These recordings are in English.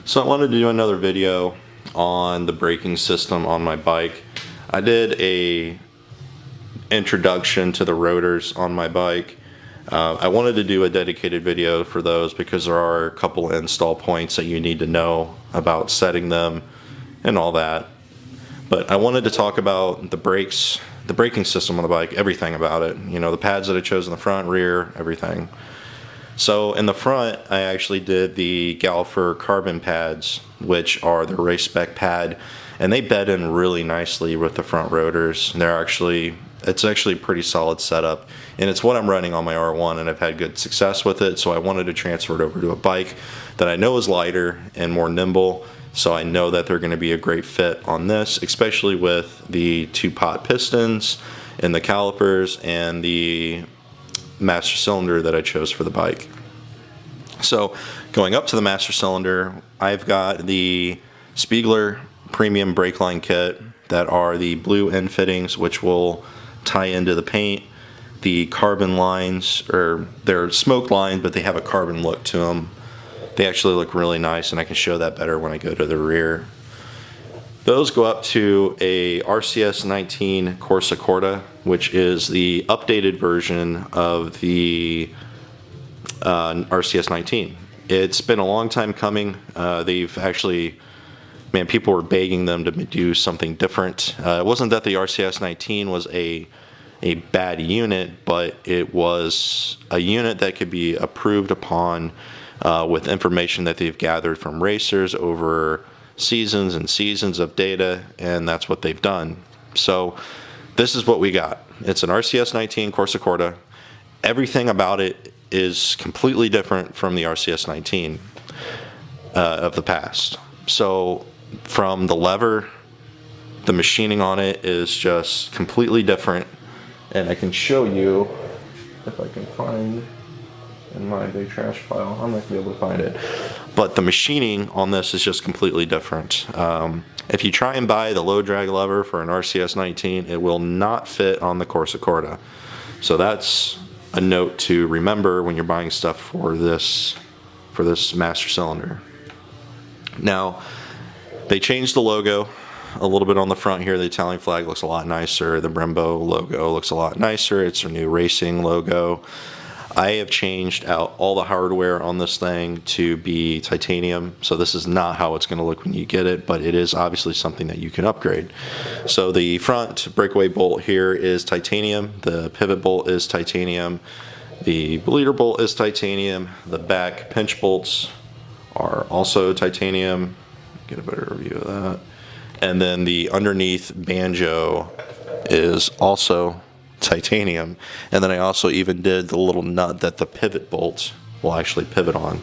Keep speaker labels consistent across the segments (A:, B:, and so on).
A: So I wanted to do another video on the braking system on my bike. I did a introduction to the rotors on my bike. I wanted to do a dedicated video for those because there are a couple install points that you need to know about setting them and all that. But I wanted to talk about the brakes, the braking system on the bike, everything about it. You know, the pads that I chose in the front, rear, everything. So in the front, I actually did the Galfer carbon pads, which are the race spec pad, and they bed in really nicely with the front rotors. It's actually a pretty solid setup, and it's what I'm running on my R1, and I've had good success with it. So I wanted to transfer it over to a bike that I know is lighter and more nimble. So I know that they're going to be a great fit on this, especially with the 2-pot pistons and the calipers and the master cylinder that I chose for the bike. So going up to the master cylinder, I've got the Spiegler premium brake line kit that are the blue end fittings, which will tie into the paint. The carbon lines, or they're smoke lined, but they have a carbon look to them. They actually look really nice, and I can show that better when I go to the rear. Those go up to a RCS19 Corsa Corta, which is the updated version of the RCS19. It's been a long time coming. They've actually, man, people were begging them to do something different. It wasn't that the RCS19 was a bad unit, but it was a unit that could be improved upon with information that they've gathered from racers over seasons and seasons of data, and that's what they've done. So this is what we got. It's an RCS19 Corsa Corta. Everything about it is completely different from the RCS19 of the past. So from the lever, the machining on it is just completely different, and I can show you if I can find in my big trash pile. I'm not gonna be able to find it, but the machining on this is just completely different. If you try and buy the low drag lever for an RCS19, it will not fit on the Corsa Corta. So that's a note to remember when you're buying stuff for this master cylinder. Now, they changed the logo a little bit on the front here. The Italian flag looks a lot nicer. The Brembo logo looks a lot nicer. It's a new racing logo. I have changed out all the hardware on this thing to be titanium, so this is not how it's going to look when you get it, but it is obviously something that you can upgrade. So the front breakaway bolt here is titanium, the pivot bolt is titanium, the bleeder bolt is titanium, the back pinch bolts are also titanium. Get a better view of that. And then the underneath banjo is also titanium, and then I also even did the little nut that the pivot bolt will actually pivot on.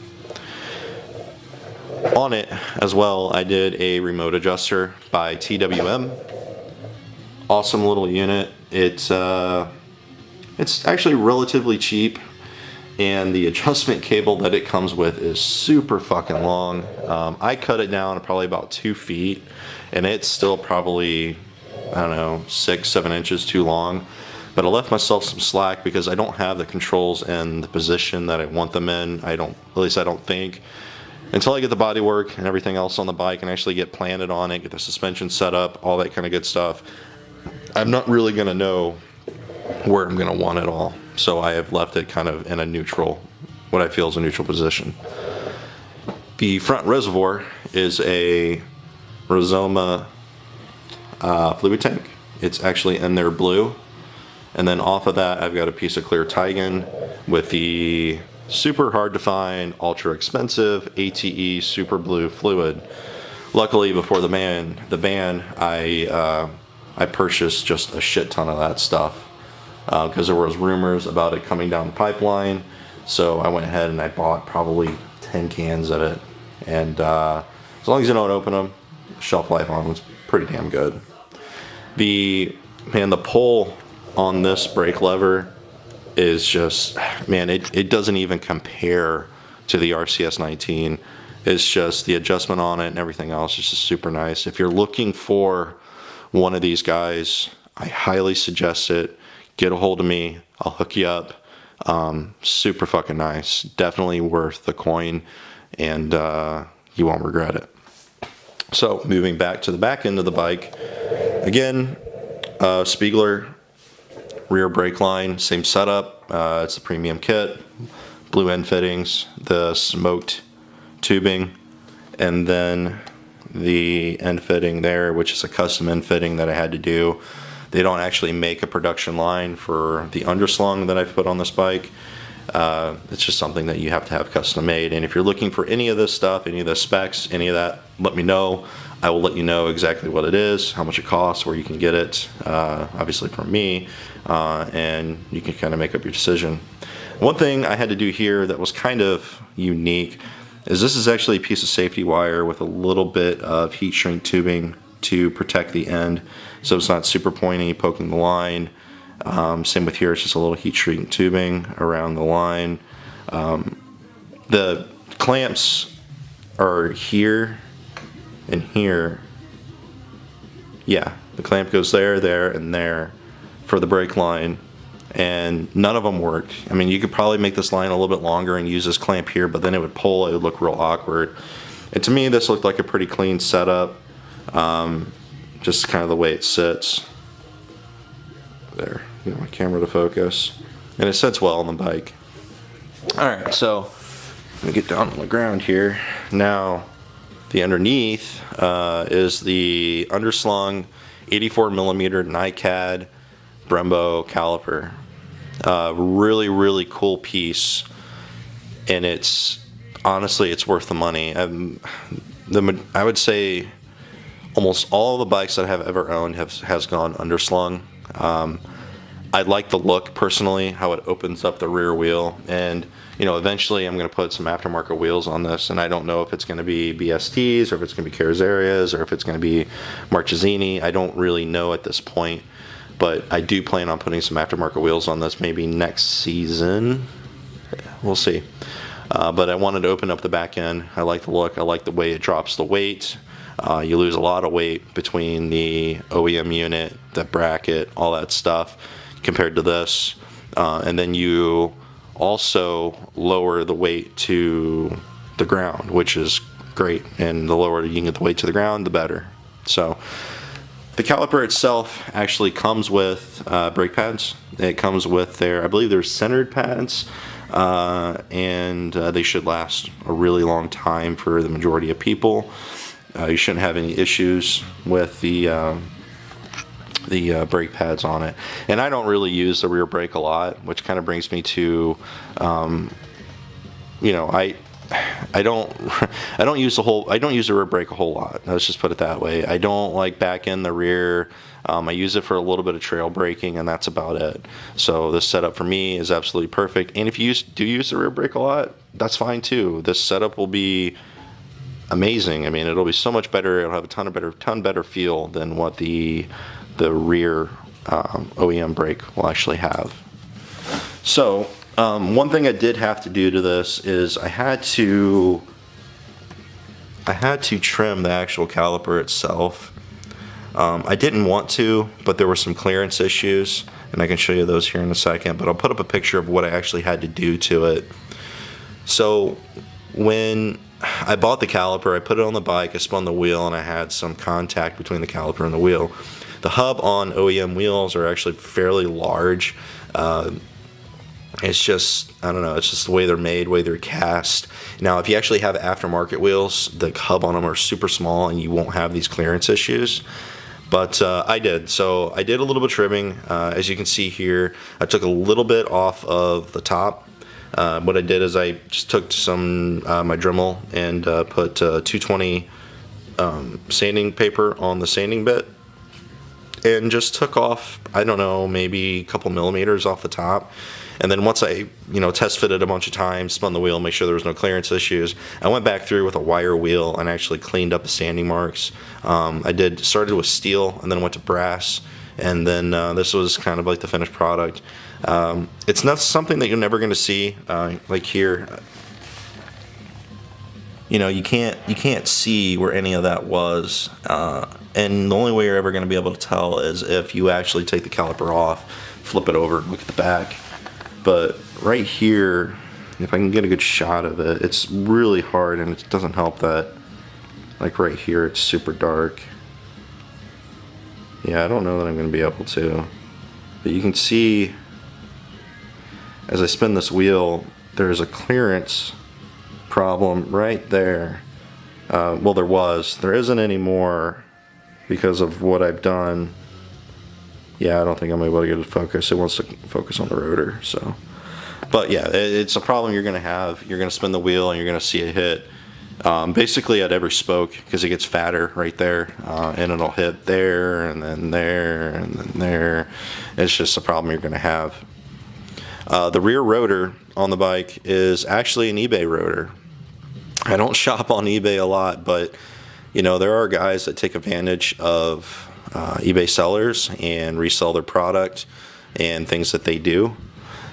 A: On it as well, I did a remote adjuster by TWM. Awesome little unit. It's actually relatively cheap, and the adjustment cable that it comes with is super fucking long. I cut it down to probably about 2 feet, and it's still probably, I don't know, 6-7 inches too long. But I left myself some slack because I don't have the controls in the position that I want them in. At least I don't think. Until I get the body work and everything else on the bike and actually get planted on it, get the suspension set up, all that kind of good stuff, I'm not really going to know where I'm going to want it all. So I have left it kind of in a neutral, what I feel is a neutral position. The front reservoir is a Rizoma fluid tank. It's actually in there blue. And then off of that, I've got a piece of clear Tigan with the super hard to find, ultra expensive ATE super blue fluid. Luckily, before the ban, I purchased just a shit ton of that stuff because there was rumors about it coming down the pipeline. So I went ahead and I bought probably 10 cans of it. And as long as you don't open them, shelf life on them is pretty damn good. The pull on this brake lever is just, man, it doesn't even compare to the RCS19. It's just the adjustment on it and everything else is just super nice. If you're looking for one of these guys, I highly suggest it. Get a hold of me. I'll hook you up. Super fucking nice. Definitely worth the coin. And you won't regret it. So moving back to the back end of the bike, again, Spiegler rear brake line, same setup. It's the premium kit, blue end fittings, the smoked tubing, and then the end fitting there, which is a custom end fitting that I had to do. They don't actually make a production line for the underslung that I've put on this bike. It's just something that you have to have custom made. And if you're looking for any of this stuff, any of the specs, any of that, let me know. I will let you know exactly what it is, how much it costs, where you can get it, obviously from me, and you can kind of make up your decision. One thing I had to do here that was kind of unique is this is actually a piece of safety wire with a little bit of heat shrink tubing to protect the end, so it's not super pointy, poking the line. Same with here, it's just a little heat shrink tubing around the line. The clamps are here and here. Yeah, the clamp goes there, there, and there for the brake line, and none of them work. I mean, you could probably make this line a little bit longer and use this clamp here, but then it would pull, it would look real awkward. And to me, this looked like a pretty clean setup, just kind of the way it sits. There, you know, my camera to focus, and it sits well on the bike. Alright, so let me get down on the ground here. Now, the underneath is the underslung 84mm NiCad Brembo caliper. Really cool piece, and it's honestly, it's worth the money. I would say almost all the bikes that I have ever owned has gone underslung. I like the look personally, how it opens up the rear wheel, and you know, eventually I'm going to put some aftermarket wheels on this, and I don't know if it's going to be BSTs or if it's going to be Carazerias or if it's going to be Marchesini. I don't really know at this point, but I do plan on putting some aftermarket wheels on this maybe next season. We'll see. But I wanted to open up the back end. I like the look. I like the way it drops the weight. You lose a lot of weight between the OEM unit, the bracket, all that stuff compared to this. And then you also lower the weight to the ground, which is great. And the lower you can get the weight to the ground, the better. So the caliper itself actually comes with brake pads. It comes with their, I believe they're centered pads, and they should last a really long time for the majority of people. You shouldn't have any issues with the brake pads on it. And I don't really use the rear brake a lot, which kind of brings me to, you know, I don't use the rear brake a whole lot. Let's just put it that way. I don't like back in the rear. I use it for a little bit of trail braking, and that's about it. So this setup for me is absolutely perfect. And if you do use the rear brake a lot, that's fine too. This setup will be amazing. I mean, it'll be so much better. It'll have a ton better feel than what the rear OEM brake will actually have. So one thing I did have to do to this is I had to trim the actual caliper itself. I didn't want to, but there were some clearance issues, and I can show you those here in a second, but I'll put up a picture of what I actually had to do to it. So when I bought the caliper, I put it on the bike, I spun the wheel, and I had some contact between the caliper and the wheel. The hub on OEM wheels are actually fairly large. It's just, I don't know, it's just the way they're made, the way they're cast. Now, if you actually have aftermarket wheels, the hub on them are super small and you won't have these clearance issues. But I did. So I did a little bit of trimming. As you can see here, I took a little bit off of the top. What I did is I just took some my Dremel and put 220 sanding paper on the sanding bit, and just took off, I don't know, maybe a couple millimeters off the top. And then once I, test fitted a bunch of times, spun the wheel, make sure there was no clearance issues, I went back through with a wire wheel and actually cleaned up the sanding marks. I started with steel and then went to brass, and then this was kind of like the finished product. It's not something that you're never going to see, like here. You can't see where any of that was, and the only way you're ever going to be able to tell is if you actually take the caliper off, flip it over, look at the back. But right here, if I can get a good shot of it, it's really hard, and it doesn't help that Like right here, it's super dark. Yeah, I don't know that I'm going to be able to. But you can see, as I spin this wheel, there's a clearance problem right there. Well, there was. There isn't anymore because of what I've done. Yeah, I don't think I'm able to get it to focus. It wants to focus on the rotor, so. But yeah, it's a problem you're going to have. You're going to spin the wheel and you're going to see it hit basically at every spoke, because it gets fatter right there, and it'll hit there and then there and then there. It's just a problem you're going to have. The rear rotor on the bike is actually an eBay rotor. I don't shop on eBay a lot, but you know, there are guys that take advantage of eBay sellers and resell their product and things that they do.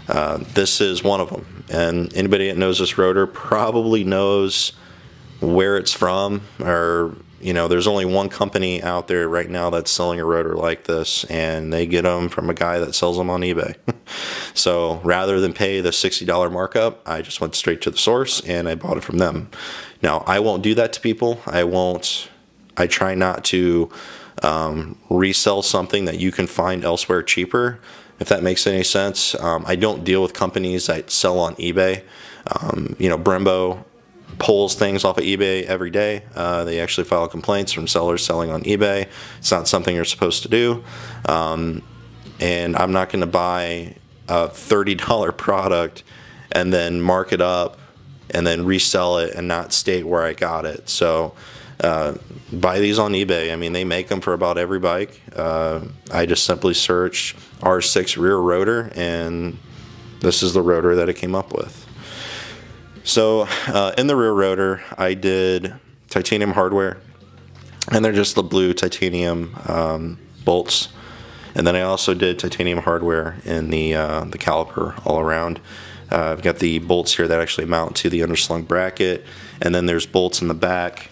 A: This is one of them, and anybody that knows this rotor probably knows where it's from, or you know, there's only one company out there right now that's selling a rotor like this, and they get them from a guy that sells them on eBay. So rather than pay the $60 markup, I just went straight to the source and I bought it from them. Now, I won't do that to people. I try not to resell something that you can find elsewhere cheaper, if that makes any sense. I don't deal with companies that sell on eBay. You know, Brembo pulls things off of eBay every day. They actually file complaints from sellers selling on eBay. It's not something you're supposed to do. And I'm not going to buy a $30 product and then mark it up and then resell it and not state where I got it. So buy these on eBay. I mean, they make them for about every bike. I just simply search R6 rear rotor, and this is the rotor that it came up with. So in the rear rotor, I did titanium hardware, and they're just the blue titanium bolts. And then I also did titanium hardware in the caliper all around. I've got the bolts here that actually mount to the underslung bracket, and then there's bolts in the back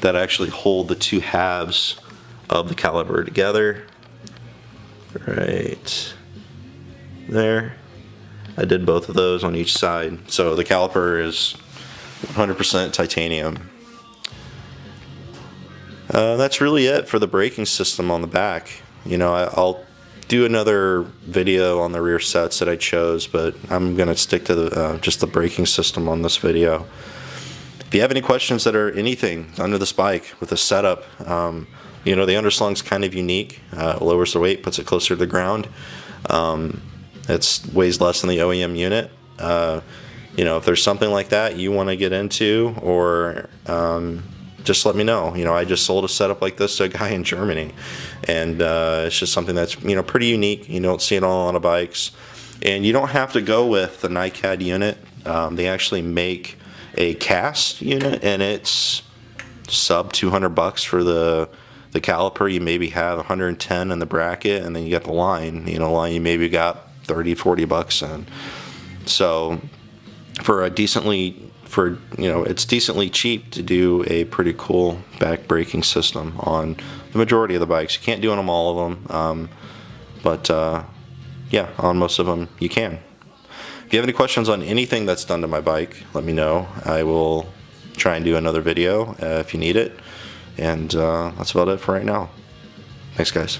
A: that actually hold the two halves of the caliper together. Right there. I did both of those on each side. So the caliper is 100% titanium. That's really it for the braking system on the back. You know, I'll do another video on the rear sets that I chose, but I'm going to stick to the just the braking system on this video. If you have any questions that are anything under this bike with the setup, you know, the underslung's kind of unique. It lowers the weight, puts it closer to the ground. It weighs less than the OEM unit. You know, if there's something like that you want to get into, or just let me know. You know, I just sold a setup like this to a guy in Germany, and it's just something that's, you know, pretty unique. You don't see it on a lot of bikes, and you don't have to go with the NiCad unit. They actually make a cast unit, and it's sub $200 for the caliper. You maybe have 110 in the bracket, and then you got the line. You know, line you maybe got $30-40 in. So for a it's decently cheap to do a pretty cool back braking system on the majority of the bikes. You can't do it on all of them, but yeah, on most of them you can. If you have any questions on anything that's done to my bike, let me know. I will try and do another video if you need it. And that's about it for right now. Thanks, guys.